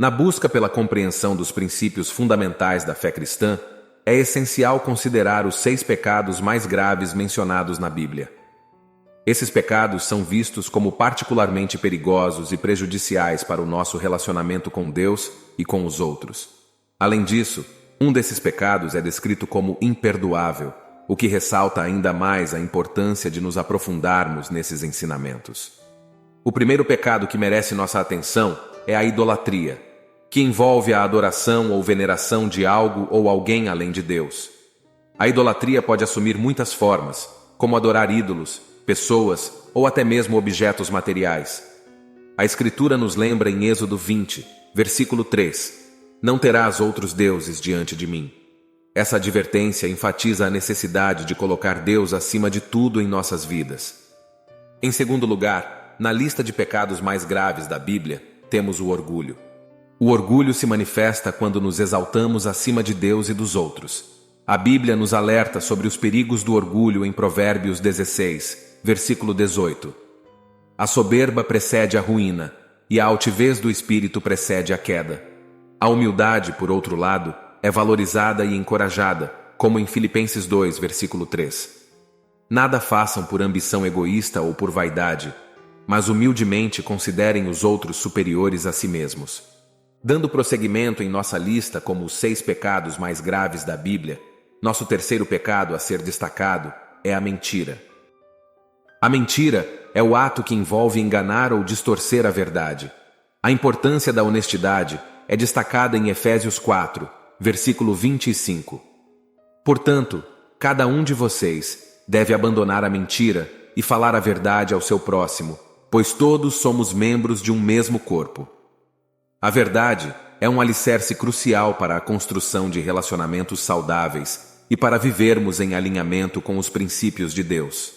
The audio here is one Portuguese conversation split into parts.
Na busca pela compreensão dos princípios fundamentais da fé cristã, é essencial considerar os 6 pecados mais graves mencionados na Bíblia. Esses pecados são vistos como particularmente perigosos e prejudiciais para o nosso relacionamento com Deus e com os outros. Além disso, um desses pecados é descrito como imperdoável, o que ressalta ainda mais a importância de nos aprofundarmos nesses ensinamentos. O primeiro pecado que merece nossa atenção é a idolatria, que envolve a adoração ou veneração de algo ou alguém além de Deus. A idolatria pode assumir muitas formas, como adorar ídolos, pessoas ou até mesmo objetos materiais. A Escritura nos lembra em Êxodo 20, versículo 3: "Não terás outros deuses diante de mim." Essa advertência enfatiza a necessidade de colocar Deus acima de tudo em nossas vidas. Em segundo lugar, na lista de pecados mais graves da Bíblia, temos o orgulho. O orgulho se manifesta quando nos exaltamos acima de Deus e dos outros. A Bíblia nos alerta sobre os perigos do orgulho em Provérbios 16, versículo 18. A soberba precede a ruína, e a altivez do espírito precede a queda. A humildade, por outro lado, é valorizada e encorajada, como em Filipenses 2, versículo 3. Nada façam por ambição egoísta ou por vaidade, mas humildemente considerem os outros superiores a si mesmos. Dando prosseguimento em nossa lista como os 6 pecados mais graves da Bíblia, nosso terceiro pecado a ser destacado é a mentira. A mentira é o ato que envolve enganar ou distorcer a verdade. A importância da honestidade é destacada em Efésios 4, versículo 25. Portanto, cada um de vocês deve abandonar a mentira e falar a verdade ao seu próximo, pois todos somos membros de um mesmo corpo. A verdade é um alicerce crucial para a construção de relacionamentos saudáveis e para vivermos em alinhamento com os princípios de Deus.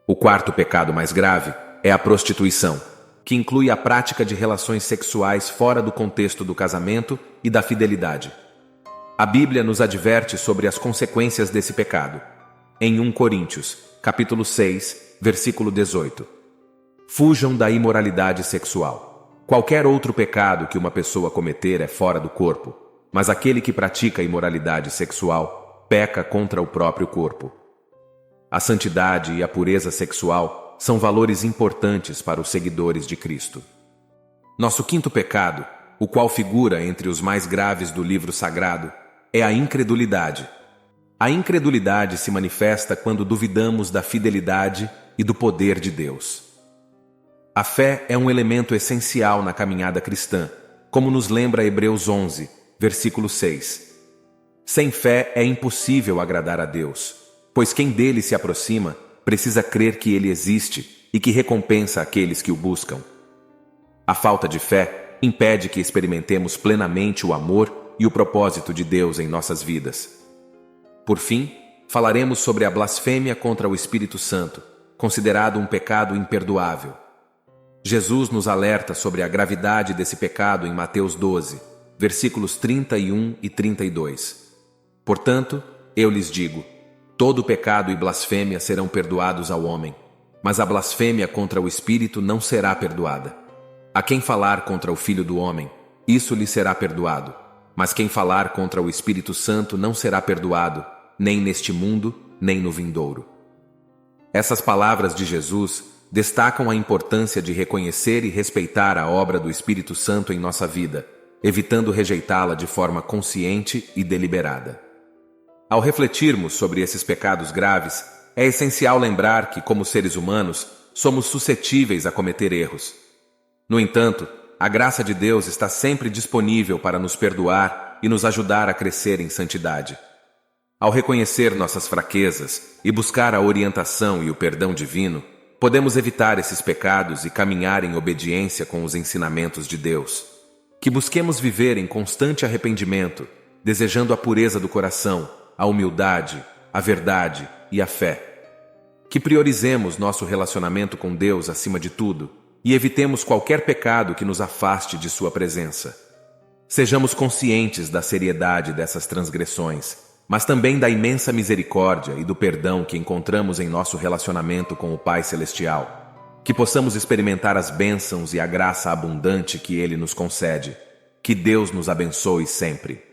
O quarto pecado mais grave é a prostituição, que inclui a prática de relações sexuais fora do contexto do casamento e da fidelidade. A Bíblia nos adverte sobre as consequências desse pecado. Em 1 Coríntios, capítulo 6, versículo 18. Fujam da imoralidade sexual. Qualquer outro pecado que uma pessoa cometer é fora do corpo, mas aquele que pratica imoralidade sexual peca contra o próprio corpo. A santidade e a pureza sexual são valores importantes para os seguidores de Cristo. Nosso quinto pecado, o qual figura entre os mais graves do livro sagrado, é a incredulidade. A incredulidade se manifesta quando duvidamos da fidelidade e do poder de Deus. A fé é um elemento essencial na caminhada cristã, como nos lembra Hebreus 11, versículo 6. Sem fé é impossível agradar a Deus, pois quem dele se aproxima precisa crer que ele existe e que recompensa aqueles que o buscam. A falta de fé impede que experimentemos plenamente o amor e o propósito de Deus em nossas vidas. Por fim, falaremos sobre a blasfêmia contra o Espírito Santo, considerado um pecado imperdoável. Jesus nos alerta sobre a gravidade desse pecado em Mateus 12, versículos 31 e 32. Portanto, eu lhes digo, todo pecado e blasfêmia serão perdoados ao homem, mas a blasfêmia contra o Espírito não será perdoada. A quem falar contra o Filho do Homem, isso lhe será perdoado, mas quem falar contra o Espírito Santo não será perdoado, nem neste mundo, nem no vindouro. Essas palavras de Jesus destacam a importância de reconhecer e respeitar a obra do Espírito Santo em nossa vida, evitando rejeitá-la de forma consciente e deliberada. Ao refletirmos sobre esses pecados graves, é essencial lembrar que, como seres humanos, somos suscetíveis a cometer erros. No entanto, a graça de Deus está sempre disponível para nos perdoar e nos ajudar a crescer em santidade. Ao reconhecer nossas fraquezas e buscar a orientação e o perdão divino, podemos evitar esses pecados e caminhar em obediência com os ensinamentos de Deus. Que busquemos viver em constante arrependimento, desejando a pureza do coração, a humildade, a verdade e a fé. Que priorizemos nosso relacionamento com Deus acima de tudo e evitemos qualquer pecado que nos afaste de sua presença. Sejamos conscientes da seriedade dessas transgressões, mas também da imensa misericórdia e do perdão que encontramos em nosso relacionamento com o Pai Celestial. Que possamos experimentar as bênçãos e a graça abundante que Ele nos concede. Que Deus nos abençoe sempre.